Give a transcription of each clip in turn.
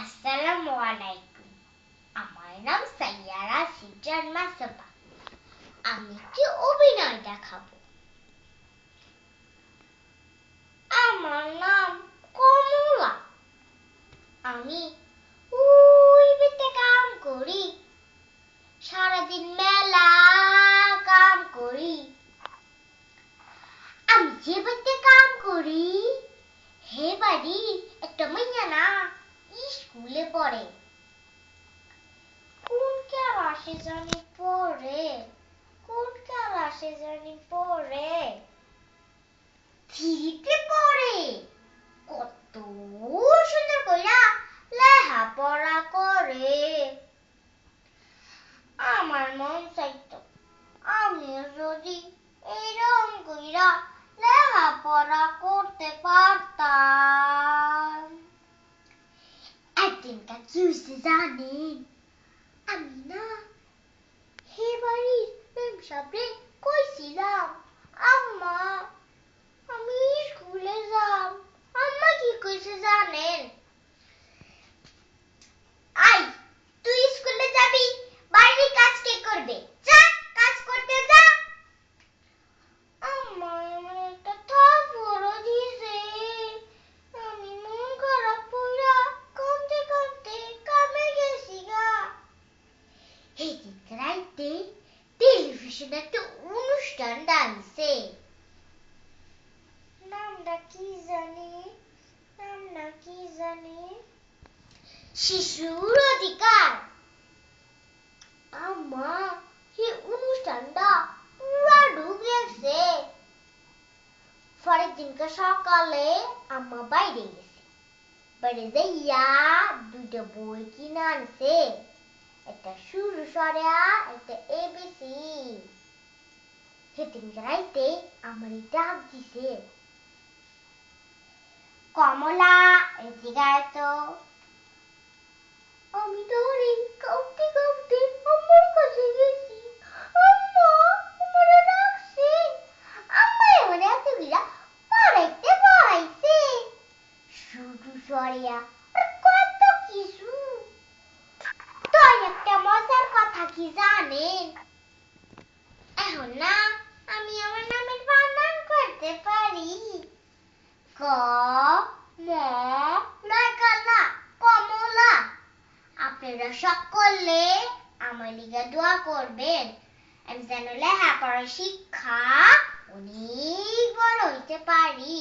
আসসালামু আলাইকুম। আমার নাম সাইয়ারা সিজান মাসবা। আমি কি অভিনয় দেখাবো। আমার নাম কমলা। আমি ওই বেতে কাম করি, সারাদিন মেলা কাম করি। আমি যে বেতে কাম করি হে বাড়ি একটা মাইয়া না স্কুলে পড়ে। কোন ক্লাসে জানি পড়ে, থ্রিতে পড়ে। কত সুন্দর কইরা লেখাপড়া করে। আমার মন চাইতো আমিও যদি এইরকম কইরা লেখাপড়া করতে পারতাম। একদিনকার কি হইছে জানেন? আমি না হে বাড়ির ম্যাম সাহেবরে কইছিলাম, আম্মা আমি স্কুলে যাব। আম্মা কি কইছে জানেন? আই তুই স্কুলে যাবি, বাড়ির কাজ কে করবে? যা কাজ করতে যা। আম্মা আমার একটা থাপ্পড়ও দিছে। আমি মন খারাপ কইরা কাঁদতে কাঁদতে কামে গেছি গা। সেদিন রাইতে টেলিভিশনে একটা অনুষ্ঠান ডালছে। নামটা কি জানি শিশুর অধিকার। আম্মা এই অনুষ্ঠানটা পুরা ঢুকেছে। পরের দিনকে সকালে আম্মা বাইরে গেছে। বাইরে যাইয়া দুইটা বই কিনে আনছে, একটা শুরু সরা একটা এবিসি। সেদিন রাইতে আমার ডাক দিছে, কমলা এদিকে আয় তো। আমি ধরে কাঁদতে কাঁদতে আম্মার কাছে গেছি। আম্মা আমারে ডাকছে। আম্মা এমন এতগুলা পড়াইছে শুরু সরিয়া আর কত কিছু। তো একটা মজার কথা কি জানেন? এখন না আমি আমার নামের বানান করতে পারি। ক ম লয়কালা কমলা। আপনারা সকলে আমার লিগে দোয়া করবেন, আমি যেন লেখাপড়া শিক্ষা অনেক বড় হইতে পারি।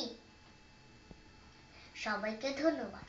সবাইকে ধন্যবাদ।